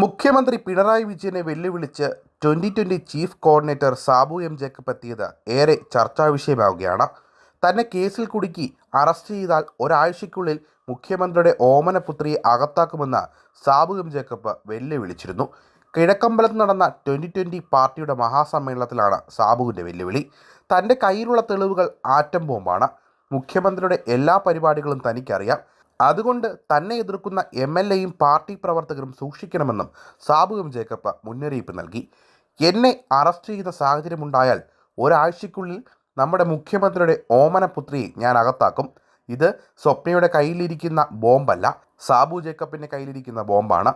മുഖ്യമന്ത്രി പിണറായി വിജയനെ വെല്ലുവിളിച്ച് 2020 chief coordinator Sabu M Jacob എത്തിയത് ഏറെ ചർച്ചാ വിഷയമാവുകയാണ്. തന്നെ കേസിൽ കുടുക്കി അറസ്റ്റ് ചെയ്താൽ ഒരാഴ്ചയ്ക്കുള്ളിൽ മുഖ്യമന്ത്രിയുടെ ഓമനപുത്രിയെ അകത്താക്കുമെന്ന് സാബു എം ജേക്കബ് വെല്ലുവിളിച്ചിരുന്നു. കിഴക്കമ്പലത്ത് നടന്ന 2020 പാർട്ടിയുടെ മഹാസമ്മേളനത്തിലാണ് സാബുവിൻ്റെ വെല്ലുവിളി. തൻ്റെ കയ്യിലുള്ള തെളിവുകൾ ആറ്റം ബോംബാണ്. മുഖ്യമന്ത്രിയുടെ എല്ലാ പരിപാടികളും തനിക്കറിയാം. അതുകൊണ്ട് തന്നെ എതിർക്കുന്ന MLAയും പാർട്ടി പ്രവർത്തകരും സൂക്ഷിക്കണമെന്നും സാബു എം ജേക്കബ് മുന്നറിയിപ്പ് നൽകി. എന്നെ അറസ്റ്റ് ചെയ്യുന്ന സാഹചര്യമുണ്ടായാൽ ഒരാഴ്ചയ്ക്കുള്ളിൽ നമ്മുടെ മുഖ്യമന്ത്രിയുടെ ഓമനപുത്രിയെ ഞാൻ അകത്താക്കും. ഇത് സ്വപ്നയുടെ കയ്യിലിരിക്കുന്ന ബോംബല്ല, സാബു ജേക്കബിൻ്റെ കയ്യിലിരിക്കുന്ന ബോംബാണ്.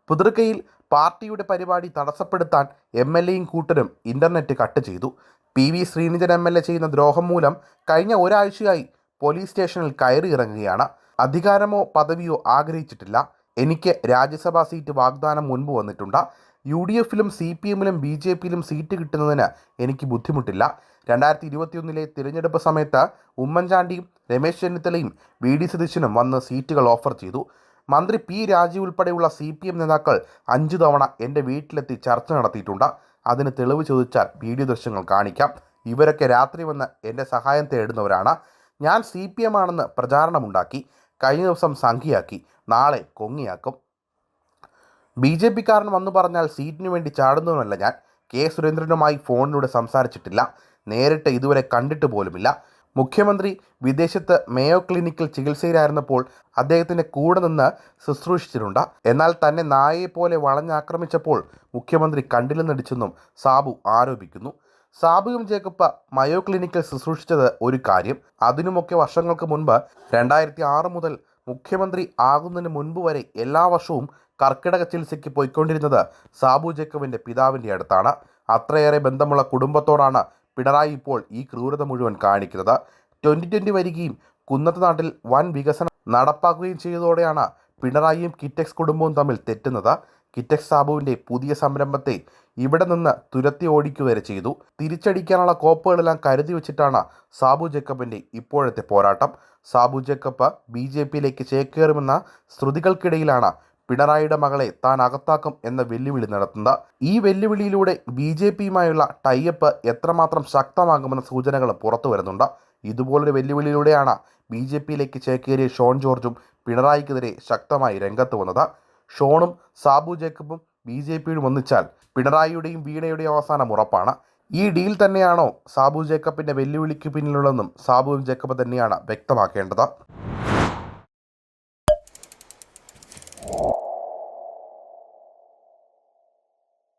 പുതുർക്കയിൽ പാർട്ടിയുടെ പരിപാടി തടസ്സപ്പെടുത്താൻ MLAയും കൂട്ടരും ഇൻ്റർനെറ്റ് കട്ട് ചെയ്തു. PV ശ്രീനിധൻ MLA ചെയ്യുന്ന ദ്രോഹം മൂലം കഴിഞ്ഞ ഒരാഴ്ചയായി പോലീസ് സ്റ്റേഷനിൽ കയറി ഇറങ്ങുകയാണ്. അധികാരമോ പദവിയോ ആഗ്രഹിച്ചിട്ടില്ല. എനിക്ക് രാജ്യസഭാ സീറ്റ് വാഗ്ദാനം മുൻപ് വന്നിട്ടുണ്ട്. UDFിലും CPMിലും BJPയിലും സീറ്റ് കിട്ടുന്നതിന് എനിക്ക് ബുദ്ധിമുട്ടില്ല. 2021 തിരഞ്ഞെടുപ്പ് സമയത്ത് ഉമ്മൻചാണ്ടിയും രമേശ് ചെന്നിത്തലയും VD സതീശനും വന്ന് സീറ്റുകൾ ഓഫർ ചെയ്തു. മന്ത്രി P രാജീവ് ഉൾപ്പെടെയുള്ള CPM നേതാക്കൾ 5 തവണ എൻ്റെ വീട്ടിലെത്തി ചർച്ച നടത്തിയിട്ടുണ്ട്. അതിന് തെളിവ് ചോദിച്ചാൽ വീഡിയോ ദൃശ്യങ്ങൾ കാണിക്കാം. ഇവരൊക്കെ രാത്രി വന്ന് എൻ്റെ സഹായം തേടുന്നവരാണ്. ഞാൻ CPM ആണെന്ന് പ്രചാരണമുണ്ടാക്കി. കഴിഞ്ഞ ദിവസം സംഖ്യയാക്കി, നാളെ കൊങ്ങിയാക്കും. BJPക്കാരൻ വന്നു പറഞ്ഞാൽ സീറ്റിനു വേണ്ടി ചാടുന്നവനല്ല ഞാൻ. K സുരേന്ദ്രനുമായി ഫോണിലൂടെ സംസാരിച്ചിട്ടില്ല. നേരിട്ട് ഇതുവരെ കണ്ടിട്ട് പോലുമില്ല. മുഖ്യമന്ത്രി വിദേശത്ത് മേയോ ക്ലിനിക്കിൽ ചികിത്സയിലായിരുന്നപ്പോൾ അദ്ദേഹത്തിൻ്റെ കൂടെ നിന്ന് ശുശ്രൂഷിച്ചിട്ടുണ്ട്. എന്നാൽ തന്നെ നായയെപ്പോലെ വളഞ്ഞാക്രമിച്ചപ്പോൾ മുഖ്യമന്ത്രി കണ്ടില്ലെന്നടിച്ചെന്നും സാബു ആരോപിക്കുന്നു. സാബു എം ജേക്കബ് മയോ ക്ലിനിക്കിൽ ശുശ്രൂഷിച്ചത് ഒരു കാര്യം. അതിനുമൊക്കെ വർഷങ്ങൾക്ക് മുൻപ് 2006 മുതൽ മുഖ്യമന്ത്രി ആകുന്നതിന് മുൻപ് വരെ എല്ലാ വർഷവും കർക്കിടക ചികിത്സയ്ക്ക് പോയിക്കൊണ്ടിരുന്നത് സാബു ജേക്കബിൻ്റെ പിതാവിൻ്റെ അടുത്താണ്. അത്രയേറെ ബന്ധമുള്ള കുടുംബത്തോടാണ് പിണറായി ഇപ്പോൾ ഈ ക്രൂരത മുഴുവൻ കാണിക്കുന്നത്. 2020 വരികയും കുന്നത്ത് നാട്ടിൽ വൻ വികസനം നടപ്പാക്കുകയും ചെയ്തതോടെയാണ് പിണറായിയും കിറ്റക്സ് കുടുംബവും തമ്മിൽ തെറ്റുന്നത്. കിറ്റക്സ് സാബുവിൻ്റെ പുതിയ സംരംഭത്തെ ഇവിടെ നിന്ന് തുരത്തി ഓടിക്കുക വരെ ചെയ്തു. തിരിച്ചടിക്കാനുള്ള കോപ്പുകളെല്ലാം കരുതി വെച്ചിട്ടാണ് സാബു ജേക്കബിൻ്റെ ഇപ്പോഴത്തെ പോരാട്ടം. സാബു ജേക്കബ് BJPയിലേക്ക് ചേക്കേറുമെന്ന ശ്രുതികൾക്കിടയിലാണ് പിണറായിയുടെ മകളെ താൻ അകത്താക്കും എന്ന വെല്ലുവിളി നടത്തുന്നത്. ഈ വെല്ലുവിളിയിലൂടെ BJPയുമായുള്ള ടൈഅപ്പ് എത്രമാത്രം ശക്തമാകുമെന്ന സൂചനകൾ പുറത്തു വരുന്നുണ്ട്. ഇതുപോലൊരു വെല്ലുവിളിയിലൂടെയാണ് BJPയിലേക്ക് ചേക്കേറിയ ഷോൺ ജോർജും പിണറായിക്കെതിരെ ശക്തമായി രംഗത്ത് വന്നത്. ഷോണും സാബു ജേക്കബും BJPയും ഒന്നിച്ചാൽ പിണറായിയുടെയും വീണയുടെയും അവസാനം ഉറപ്പാണ്. ഈ ഡീൽ തന്നെയാണോ സാബു ജേക്കബിൻ്റെ വെല്ലുവിളിക്ക് പിന്നിലുള്ളതെന്നും സാബു ജേക്കബ് തന്നെയാണ് വ്യക്തമാക്കേണ്ടത്.